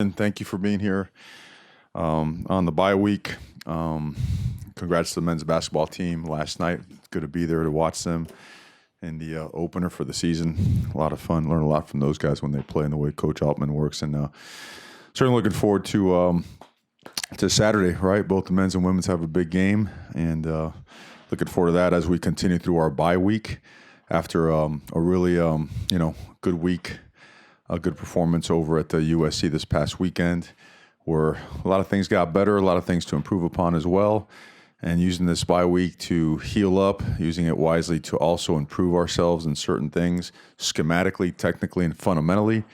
And thank you for being here on the bye week. Congrats to the men's basketball team last night. Good to be there to watch them in the opener for the season. A lot of fun. Learn a lot from those guys when they play and the way Coach Altman works. And certainly looking forward to Saturday, right? Both the men's and women's have a big game. And looking forward to that as we continue through our bye week after a really, good week. A good performance over at the USC this past weekend, where a lot of things got better, a lot of things to improve upon as well, and using this bye week to heal up, using it wisely to also improve ourselves in certain things, schematically, technically, and fundamentally,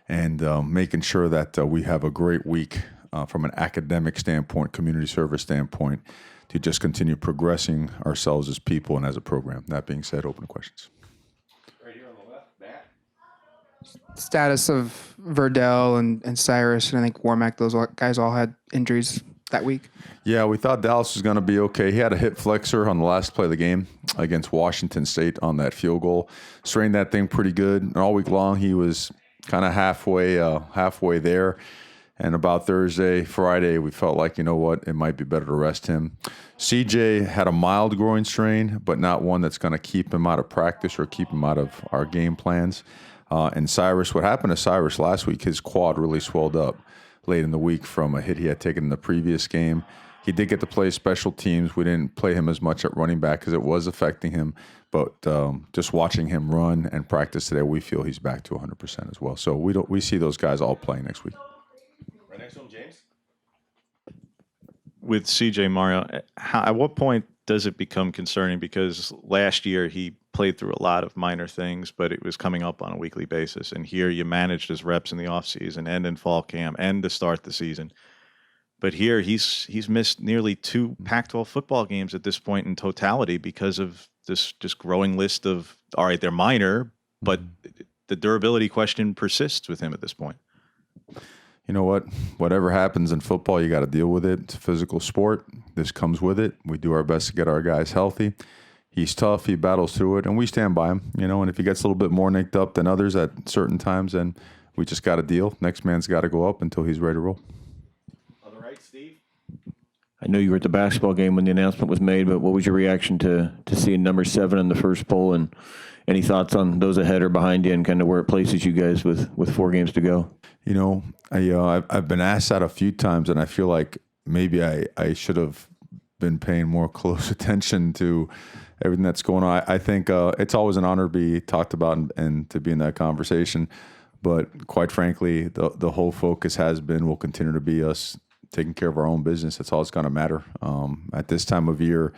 and making sure that we have a great week from an academic standpoint, community service standpoint, to just continue progressing ourselves as people and as a program. That being said, open to questions. Status of Verdell and Cyrus, and I think Warmack, guys all had injuries that week. Yeah, we thought Dallas was going to be okay. He had a hip flexor on the last play of the game against Washington State on that field goal. Strained that thing pretty good. And all week long, he was kind of halfway there. And about Thursday, Friday, we felt like, you know what, it might be better to rest him. CJ had a mild groin strain, but not one that's going to keep him out of practice or keep him out of our game plans. And Cyrus, what happened to Cyrus last week, his quad really swelled up late in the week from a hit he had taken in the previous game. He did get to play special teams. We didn't play him as much at running back because it was affecting him. But just watching him run and practice today, we feel he's back to 100% as well. So we see those guys all playing next week. Right next to him, James. With CJ Mario, at what point does it become concerning? Because last year he played through a lot of minor things, but it was coming up on a weekly basis. And here you managed his reps in the offseason and in fall camp and to start the season. But here he's missed nearly 2 Pac-12 football games at this point in totality because of this just growing list of, all right, they're minor, but the durability question persists with him at this point. You know what? Whatever happens in football, you got to deal with it. It's a physical sport. This comes with it. We do our best to get our guys healthy. He's tough. He battles through it, and we stand by him. And if he gets a little bit more nicked up than others at certain times, then we just got to deal. Next man's got to go up until he's ready to roll. On the right, Steve. I know you were at the basketball game when the announcement was made, but what was your reaction to seeing number 7 in the first poll, and any thoughts on those ahead or behind you and kind of where it places you guys with 4 games to go? I've been asked that a few times, and I feel like maybe I should have been paying more close attention to everything that's going on. I think it's always an honor to be talked about and to be in that conversation. But quite frankly, the whole focus has been, will continue to be us taking care of our own business. That's all it's going to matter. At this time of year,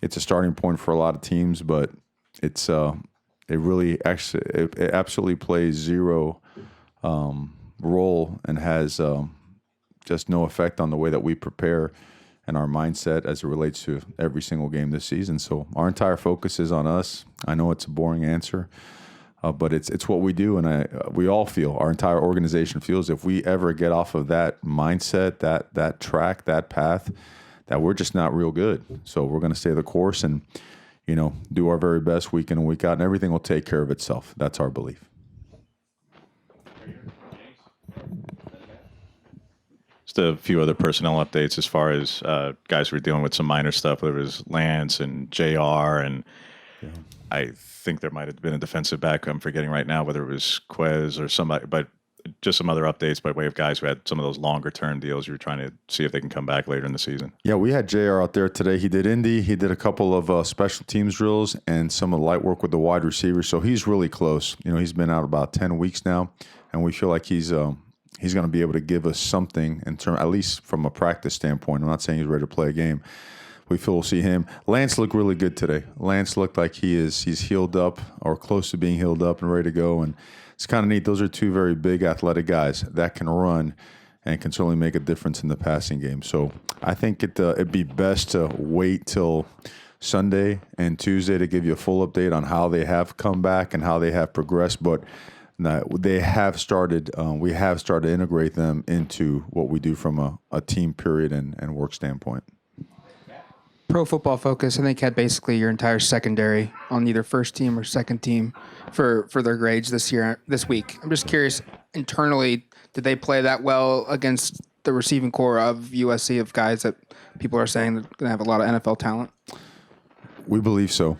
it's a starting point for a lot of teams, but it absolutely plays zero role and has just no effect on the way that we prepare and our mindset as it relates to every single game this season. So our entire focus is on us. I know it's a boring answer, but it's what we do, and we all feel, our entire organization feels, if we ever get off of that mindset, that track, that path, that we're just not real good. So we're going to stay the course and do our very best week in and week out, and everything will take care of itself. That's our belief. Just a few other personnel updates as far as guys who were dealing with some minor stuff. There was Lance and JR, and I think there might have been a defensive back. I'm forgetting right now whether it was Quez or somebody, but just some other updates by way of guys who had some of those longer-term deals. You were trying to see if they can come back later in the season. Yeah, we had JR out there today. He did Indy. He did a couple of special teams drills and some of the light work with the wide receivers. So he's really close. He's been out about 10 weeks now, and we feel like he's going to be able to give us something in term, at least from a practice standpoint. I'm not saying he's ready to play a game. We feel we'll see him. Lance looked really good today. Lance looked like he's healed up or close to being healed up and ready to go. And it's kind of neat. Those are 2 very big athletic guys that can run and can certainly make a difference in the passing game. So I think it'd be best to wait till Sunday and Tuesday to give you a full update on how they have come back and how they have progressed. But they have started. We have started to integrate them into what we do from a team period and work standpoint. Pro Football Focus, I think, had basically your entire secondary on either first team or second team for their grades this week. I'm just curious, internally, did they play that well against the receiving core of USC of guys that people are saying that are going to have a lot of NFL talent? We believe so.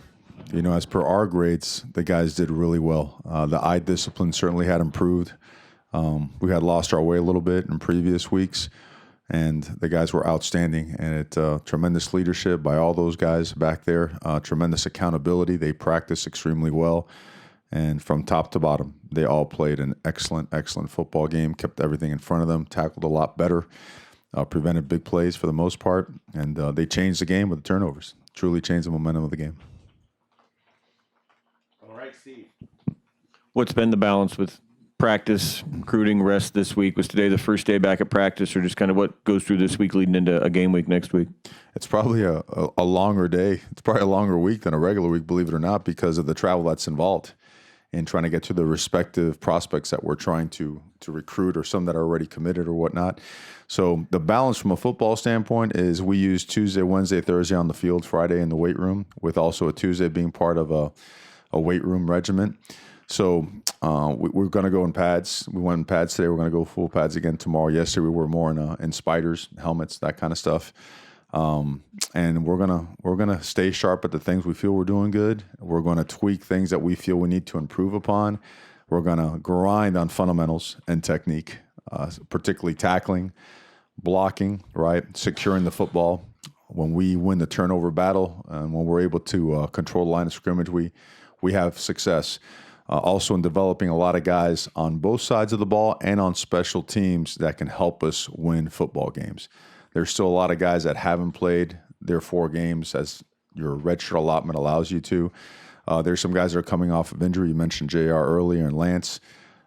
As per our grades, the guys did really well. The eye discipline certainly had improved. We had lost our way a little bit in previous weeks, and the guys were outstanding. And tremendous leadership by all those guys back there, tremendous accountability. They practiced extremely well. And from top to bottom, they all played an excellent, excellent football game, kept everything in front of them, tackled a lot better, prevented big plays for the most part, and they changed the game with the turnovers. Truly changed the momentum of the game. All right, Steve. What's been the balance with practice, recruiting, rest this week? Was today the first day back at practice, or just kind of what goes through this week leading into a game week next week? It's probably a longer day. It's probably a longer week than a regular week, believe it or not, because of the travel that's involved in trying to get to the respective prospects that we're trying to recruit, or some that are already committed or whatnot. So the balance from a football standpoint is we use Tuesday, Wednesday, Thursday on the field, Friday in the weight room, with also a Tuesday being part of a weight room regiment. So we're going to go in pads. We went in pads today. We're going to go full pads again tomorrow. Yesterday we were more in spiders, helmets, that kind of stuff. And we're gonna stay sharp at the things we feel we're doing good. We're gonna tweak things that we feel we need to improve upon. We're gonna grind on fundamentals and technique, particularly tackling, blocking, right, securing the football. When we win the turnover battle and when we're able to control the line of scrimmage, we have success. Also in developing a lot of guys on both sides of the ball and on special teams that can help us win football games. There's still a lot of guys that haven't played their 4 games as your redshirt allotment allows you to. There's some guys that are coming off of injury. You mentioned JR earlier and Lance.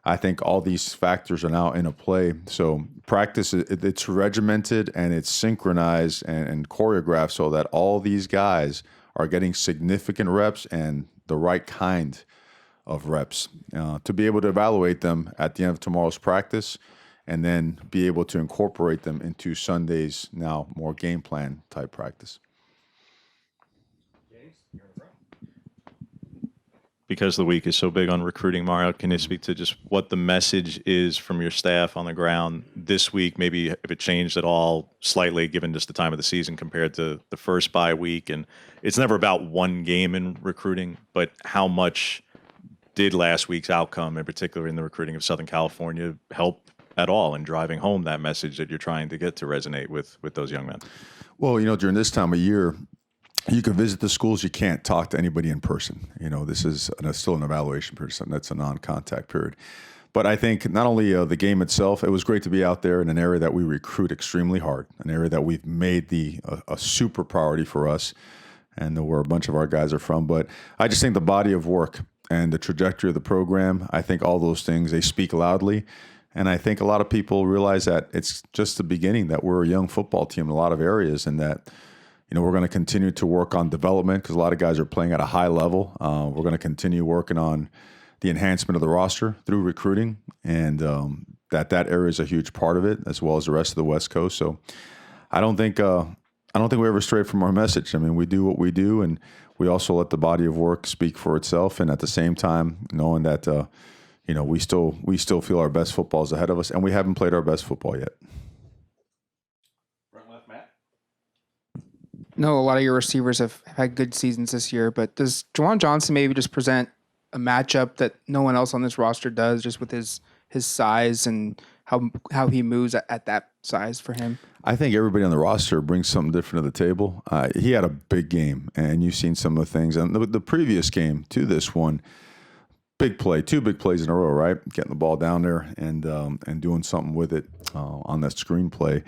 I think all these factors are now in a play. So practice, it's regimented and it's synchronized and choreographed so that all these guys are getting significant reps and the right kind of reps to be able to evaluate them at the end of tomorrow's practice, and then be able to incorporate them into Sunday's now more game plan type practice. James, you're in front. Because the week is so big on recruiting, Mario, can you speak to just what the message is from your staff on the ground this week, maybe if it changed at all slightly given just the time of the season compared to the first bye week? And it's never about one game in recruiting, but how much did last week's outcome, in particular in the recruiting of Southern California, help at all in driving home that message that you're trying to get to resonate with those young men? Well, during this time of year, you can visit the schools. You can't talk to anybody in person. This is still an evaluation period. That's a non-contact period. But I think not only the game itself, it was great to be out there in an area that we recruit extremely hard, an area that we've made a super priority for us, and where a bunch of our guys are from. But I just think the body of work and the trajectory of the program, I think all those things, they speak loudly. And I think a lot of people realize that it's just the beginning, that we're a young football team in a lot of areas, and that, we're going to continue to work on development because a lot of guys are playing at a high level. We're going to continue working on the enhancement of the roster through recruiting, and that area is a huge part of it, as well as the rest of the West Coast. So I don't think we ever stray from our message. I mean, we do what we do, and we also let the body of work speak for itself. And at the same time, knowing that, we still feel our best football is ahead of us, and we haven't played our best football yet. Front left, Matt. No, a lot of your receivers have had good seasons this year, but does Juwan Johnson maybe just present a matchup that no one else on this roster does, just with his size and how he moves at that size for him? I think everybody on the roster brings something different to the table. He had a big game, and you've seen some of the things. And the previous game to this one, big play, 2 big plays in a row, right? Getting the ball down there and doing something with it on that screenplay.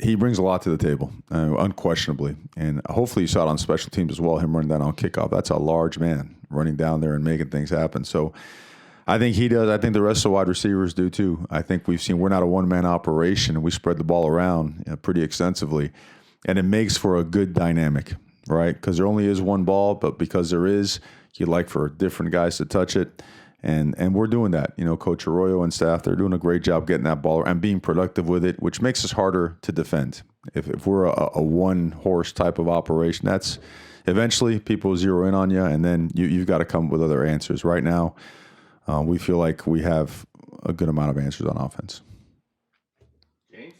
He brings a lot to the table, unquestionably. And hopefully you saw it on special teams as well, him running down on kickoff. That's a large man running down there and making things happen. So I think he does. I think the rest of the wide receivers do too. I think we've seen we're not a one-man operation, and we spread the ball around pretty extensively. And it makes for a good dynamic, right? Because there only is one ball, but because there is, you'd like for different guys to touch it. And we're doing that. Coach Arroyo and staff, they're doing a great job getting that ball and being productive with it, which makes us harder to defend. If we're a one horse type of operation, that's eventually people zero in on you, and then you've got to come up with other answers. Right now, we feel like we have a good amount of answers on offense. James?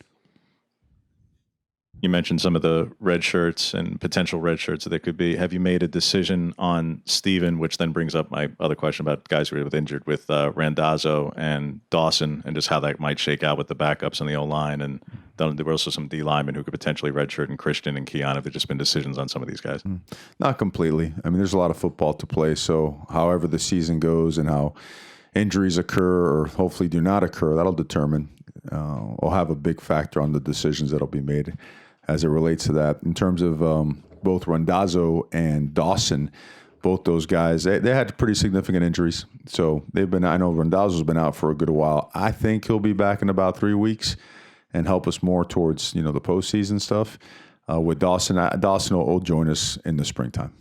You mentioned some of the red shirts and potential red shirts that there could be. Have you made a decision on Steven, which then brings up my other question about guys who were injured with Randazzo and Dawson, and just how that might shake out with the backups on the O-line? And then there were also some D linemen who could potentially redshirt, and Christian and Keon. Have there just been decisions on some of these guys? Not completely. I mean, there's a lot of football to play. So however the season goes and how injuries occur or hopefully do not occur, that'll determine will have a big factor on the decisions that'll be made as it relates to that. In terms of both Randazzo and Dawson, both those guys, they had pretty significant injuries. So they've been, I know Randazzo's been out for a good while. I think he'll be back in about 3 weeks and help us more towards, the postseason stuff. With Dawson, Dawson will join us in the springtime.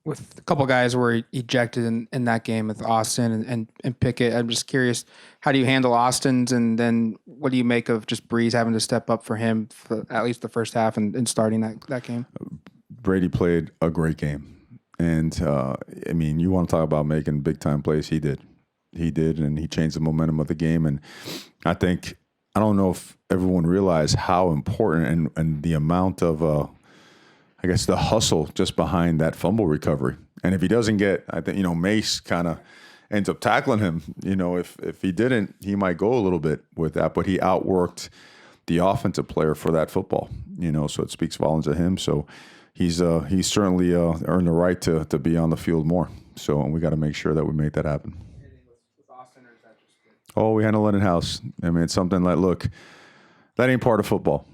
With a couple guys were ejected in that game with Austin and Pickett. I'm just curious, how do you handle Austin's, and then what do you make of just Breeze having to step up for him for at least the first half and starting that game? Brady played a great game. And, you want to talk about making big-time plays. He did, and he changed the momentum of the game. And I don't know if everyone realized how important and the amount of the hustle just behind that fumble recovery. And if he doesn't get, I think, Mace kind of ends up tackling him. If he didn't, he might go a little bit with that, but he outworked the offensive player for that football, so it speaks volumes of him. So he's certainly earned the right to be on the field more. So we got to make sure that we make that happen. Oh, we handle it in-house. It's something like, look, that ain't part of football.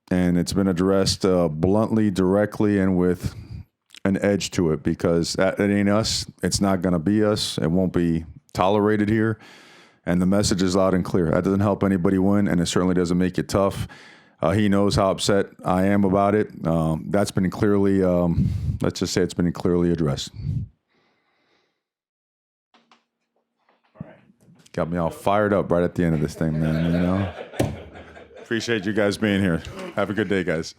And it's been addressed bluntly, directly, and with an edge to it, because that ain't us. It's not going to be us. It won't be tolerated here. And the message is loud and clear. That doesn't help anybody win, and it certainly doesn't make it tough. He knows how upset I am about it. That's been clearly, let's just say it's been clearly addressed. All right. Got me all fired up right at the end of this thing, man, Appreciate you guys being here. Have a good day, guys.